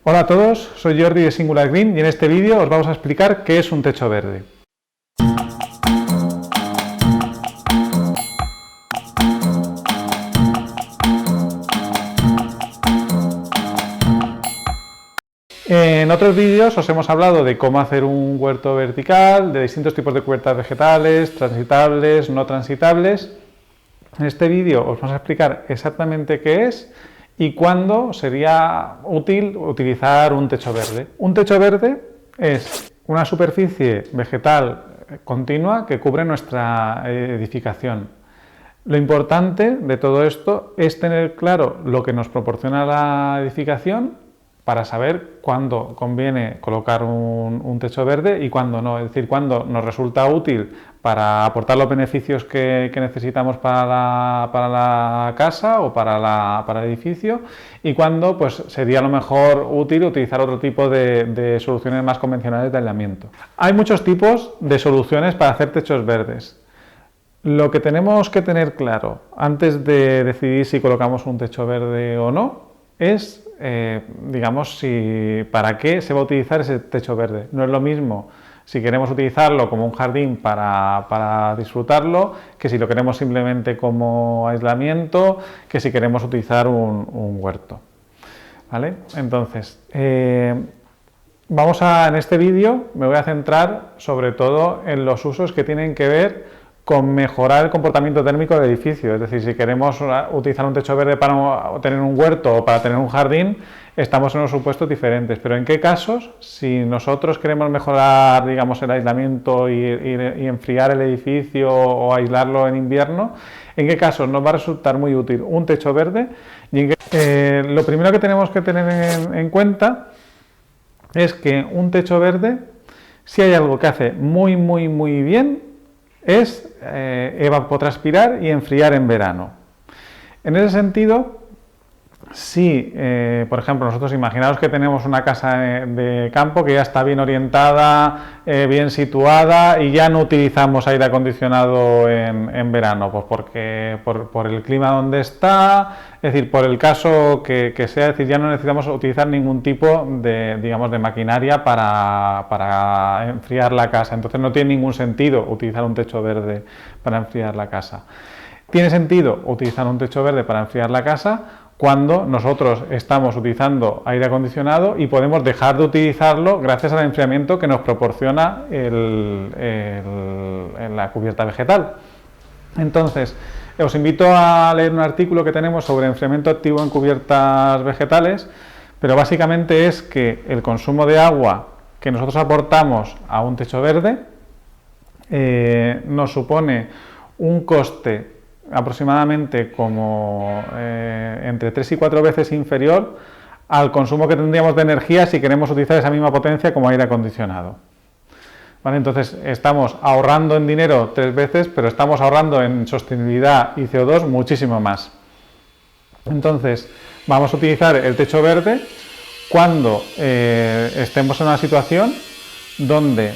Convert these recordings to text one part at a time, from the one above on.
Hola a todos, soy Jordi de Singular Green y en este vídeo os vamos a explicar qué es un techo verde. En otros vídeos os hemos hablado de cómo hacer un huerto vertical, de distintos tipos de cubiertas vegetales, transitables, no transitables. En este vídeo os vamos a explicar exactamente qué es y cuándo sería útil utilizar un techo verde. Un techo verde es una superficie vegetal continua que cubre nuestra edificación. Lo importante de todo esto es tener claro lo que nos proporciona la edificación para saber cuándo conviene colocar un techo verde y cuándo no, es decir, cuándo nos resulta útil para aportar los beneficios que necesitamos para la casa o para el edificio y cuándo pues, sería a lo mejor útil utilizar otro tipo de soluciones más convencionales de aislamiento. Hay muchos tipos de soluciones para hacer techos verdes. Lo que tenemos que tener claro antes de decidir si colocamos un techo verde o no es, digamos, para qué se va a utilizar ese techo verde. No es lo mismo si queremos utilizarlo como un jardín para disfrutarlo, que si lo queremos simplemente como aislamiento, que si queremos utilizar un huerto. ¿Vale? Entonces, en este vídeo me voy a centrar sobre todo en los usos que tienen que ver con mejorar el comportamiento térmico del edificio. Es decir, si queremos utilizar un techo verde para tener un huerto o para tener un jardín, estamos en unos supuestos diferentes. Pero ¿en qué casos, si nosotros queremos mejorar, digamos, el aislamiento y enfriar el edificio o aislarlo en invierno, en qué casos nos va a resultar muy útil un techo verde? Y lo primero que tenemos que tener en cuenta es que un techo verde, si hay algo que hace muy bien, es evapotranspirar y enfriar en verano. En ese sentido, si, por ejemplo, nosotros imaginaos que tenemos una casa de campo que ya está bien orientada, bien situada y ya no utilizamos aire acondicionado en verano, pues porque por el clima donde está, es decir, por el caso que sea, es decir, ya no necesitamos utilizar ningún tipo de, digamos, de maquinaria para enfriar la casa, entonces no tiene ningún sentido utilizar un techo verde para enfriar la casa. Tiene sentido utilizar un techo verde para enfriar la casa cuando nosotros estamos utilizando aire acondicionado y podemos dejar de utilizarlo gracias al enfriamiento que nos proporciona la cubierta vegetal. Entonces, os invito a leer un artículo que tenemos sobre enfriamiento activo en cubiertas vegetales, pero básicamente es que el consumo de agua que nosotros aportamos a un techo verde nos supone un coste aproximadamente como entre 3 y 4 veces inferior al consumo que tendríamos de energía si queremos utilizar esa misma potencia como aire acondicionado. ¿Vale? Entonces estamos ahorrando en dinero 3 veces, pero estamos ahorrando en sostenibilidad y CO2 muchísimo más. Entonces vamos a utilizar el techo verde cuando estemos en una situación donde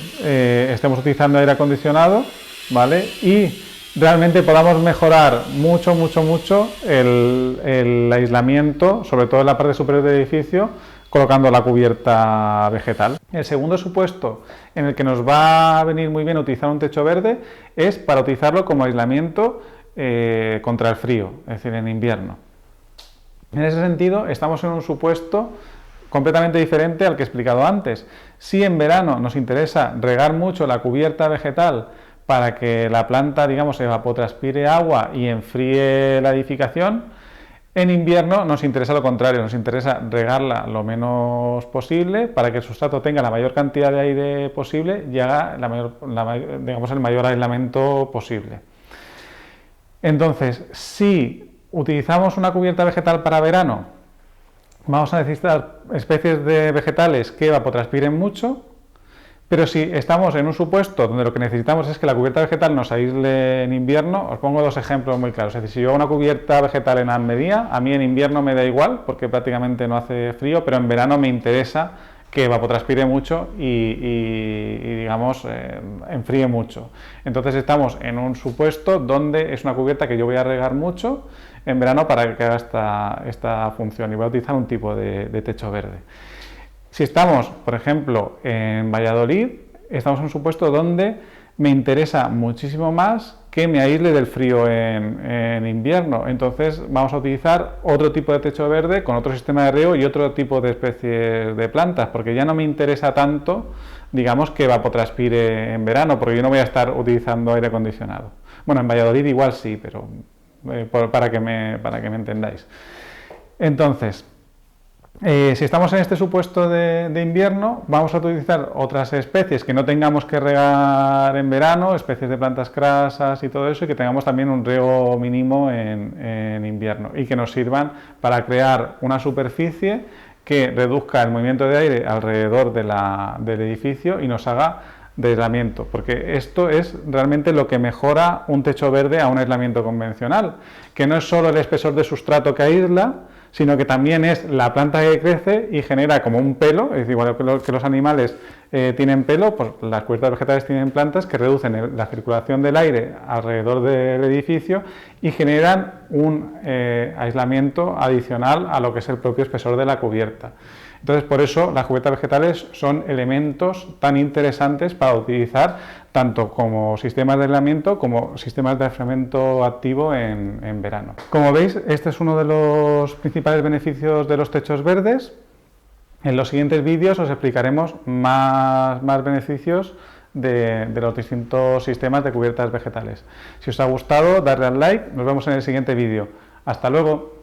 estemos utilizando aire acondicionado, ¿vale? Y realmente podamos mejorar mucho el aislamiento, sobre todo en la parte superior del edificio, colocando la cubierta vegetal. El segundo supuesto en el que nos va a venir muy bien utilizar un techo verde es para utilizarlo como aislamiento contra el frío, es decir, en invierno. En ese sentido, estamos en un supuesto completamente diferente al que he explicado antes. Si en verano nos interesa regar mucho la cubierta vegetal para que la planta, digamos, evapotranspire agua y enfríe la edificación, en invierno nos interesa lo contrario, nos interesa regarla lo menos posible para que el sustrato tenga la mayor cantidad de aire posible y haga digamos, el mayor aislamiento posible. Entonces, si utilizamos una cubierta vegetal para verano, vamos a necesitar especies de vegetales que evapotranspiren mucho. Pero si estamos en un supuesto donde lo que necesitamos es que la cubierta vegetal nos aísle en invierno, os pongo 2 ejemplos muy claros. Es decir, si yo hago una cubierta vegetal en Almería, a mí en invierno me da igual porque prácticamente no hace frío, pero en verano me interesa que evapotranspire mucho y digamos, enfríe mucho. Entonces estamos en un supuesto donde es una cubierta que yo voy a regar mucho en verano para que haga esta función y voy a utilizar un tipo de techo verde. Si estamos, por ejemplo, en Valladolid, estamos en un supuesto donde me interesa muchísimo más que me aísle del frío en invierno. Entonces vamos a utilizar otro tipo de techo verde con otro sistema de riego y otro tipo de especies de plantas, porque ya no me interesa tanto, digamos, que evapotranspire en verano, porque yo no voy a estar utilizando aire acondicionado. Bueno, en Valladolid igual sí, pero para que me entendáis. Entonces, si estamos en este supuesto de invierno, vamos a utilizar otras especies que no tengamos que regar en verano, especies de plantas crasas y todo eso, y que tengamos también un riego mínimo en invierno y que nos sirvan para crear una superficie que reduzca el movimiento de aire alrededor del edificio y nos haga de aislamiento, porque esto es realmente lo que mejora un techo verde a un aislamiento convencional, que no es solo el espesor de sustrato que aísla, sino que también es la planta que crece y genera como un pelo, es decir, igual que los animales tienen pelo, pues las cubiertas vegetales tienen plantas que reducen la circulación del aire alrededor del edificio y generan un aislamiento adicional a lo que es el propio espesor de la cubierta. Entonces, por eso las cubiertas vegetales son elementos tan interesantes para utilizar tanto como sistemas de aislamiento como sistemas de enfriamiento activo en verano. Como veis, este es uno de los principales beneficios de los techos verdes. En los siguientes vídeos os explicaremos más beneficios de los distintos sistemas de cubiertas vegetales. Si os ha gustado, darle al like. Nos vemos en el siguiente vídeo. Hasta luego.